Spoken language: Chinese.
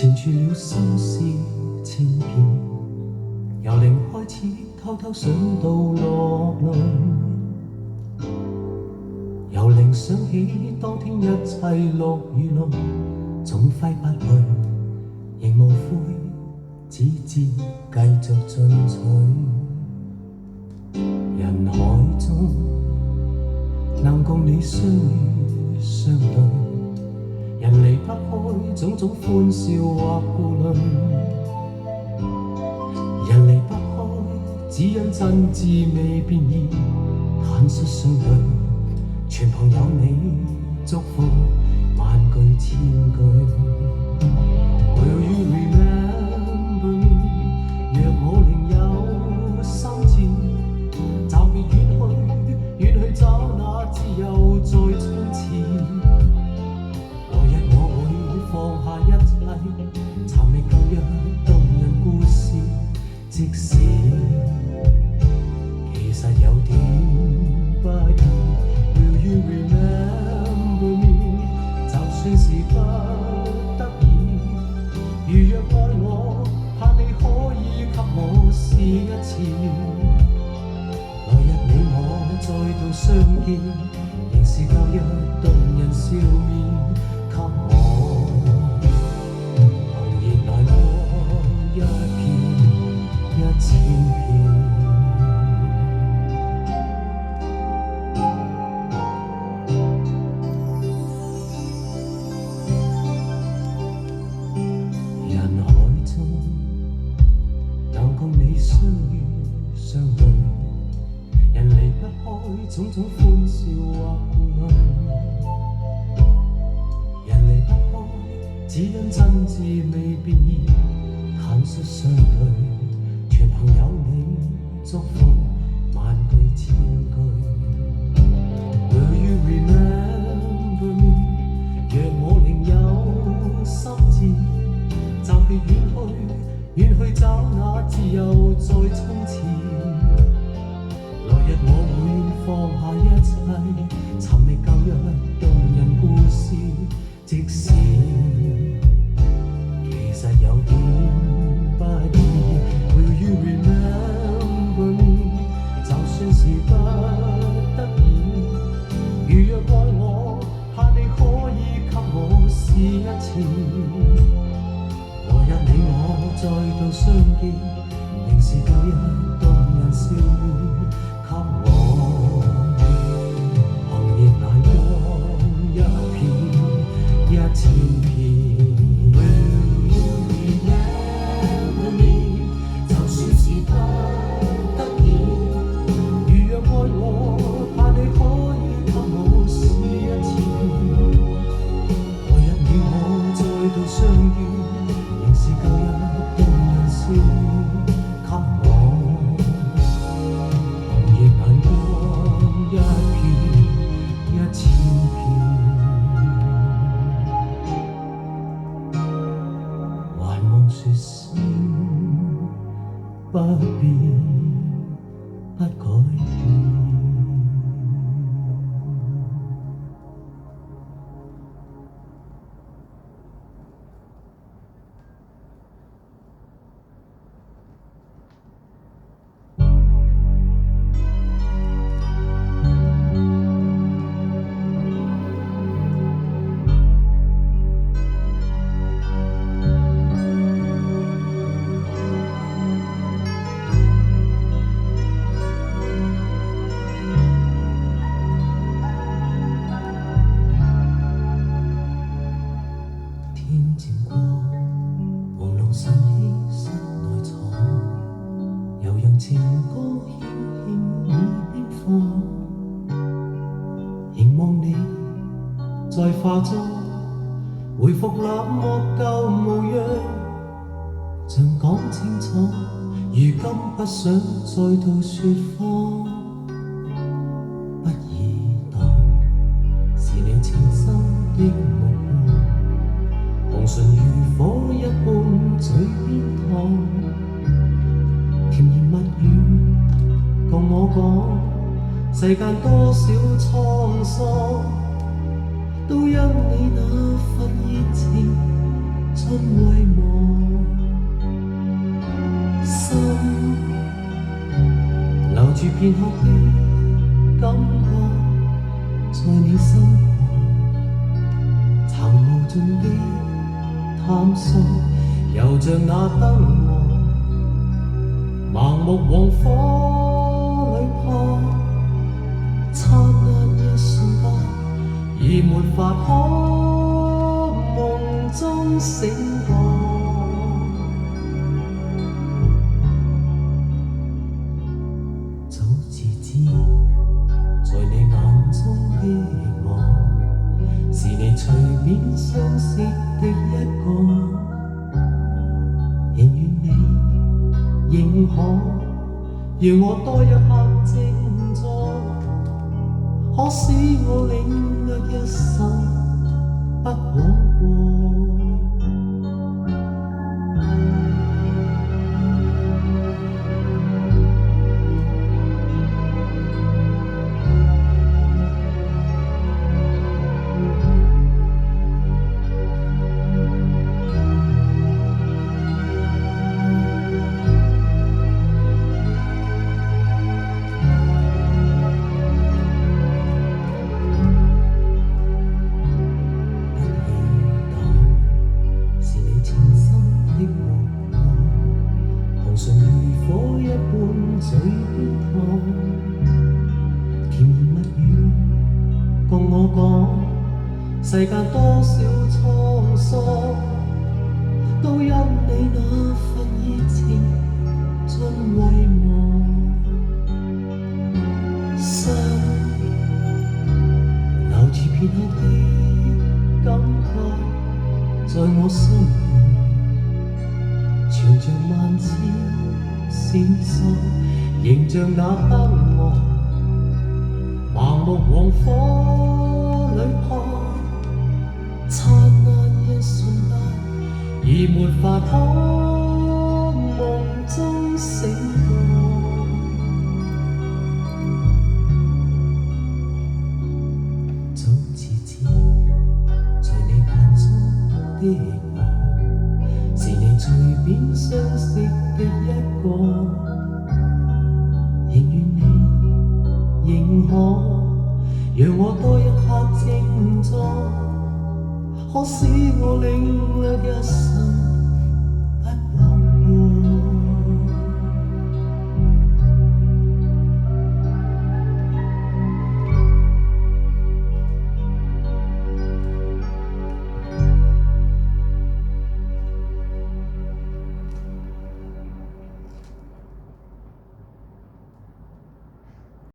纏住了心事千遍，由零開始偷偷想到落淚，由零想起當天一切樂與怒，總揮不去，仍無悔，只知繼續進取。人海中能共你相遇相對，人離不開種種歡笑或顧慮，人離不開只因真摯未變異，坦率相對，全憑有你祝福萬句千句。Will you remember me？ 若我另有心志，暫別遠去找那自由在衝刺。放下一切，尋覓舊日動人故事，即使其實有點不易。Will you remember me？ 就算是不得已，如若愛我，盼你可以給我試一次。來日你我再度相見，仍是舊日動人笑面，給我。千遍人海中能共你相遇相對，人離不開種種歡笑或顧慮，人離不開只因真摯未變異，坦率相對，全憑有你祝福萬句千句。Will you remember me？ 若我另有心志，暫別遠去找那自由在衝刺。來日我會放下一切，尋覓舊日動人故事，即使其實有點不易。Will you remember me？ 就算是不得已，如若愛我，盼你可以給我試一次。來日你我再度相見，仍是舊日動人笑面，給我紅熱眼光一片一千片。相遇仍是舊日動人笑面，給我紅熱眼光一片一千片，還望說聲不變不改變。情歌輕輕耳邊放，凝望你在化妝，回復那麼舊模樣，像講清楚，如今不想再度説謊。不易當，是你情深的目光，紅唇如火一般嘴邊燙。甜言蜜語共我講，世間多少滄桑，都因你那份熱情在春遺忘，心留住片刻的感覺，在你身旁，曾無盡的探索，又像那燈蛾，盲目往火裏撲，剎那一瞬間，已沒法可夢中醒覺。早自知，在你眼中的我，是你隨便相識的一個，仍願你認可，讓我多一刻靜坐，可使我領略一生不枉過。紅唇如火一般嘴邊燙，甜言蜜語共我講，世間多少滄桑，都因你那份熱情盡遺忘。心留住片刻的感覺，在我心裡存着萬千閃爍，仍像那燈蛾，盲目往火裏撲，剎那一瞬間，已沒法可夢中醒覺。早自知，在你眼中的我，是你隨便相識的一個，仍願你認可，讓我多一刻靜坐，可使我領略一生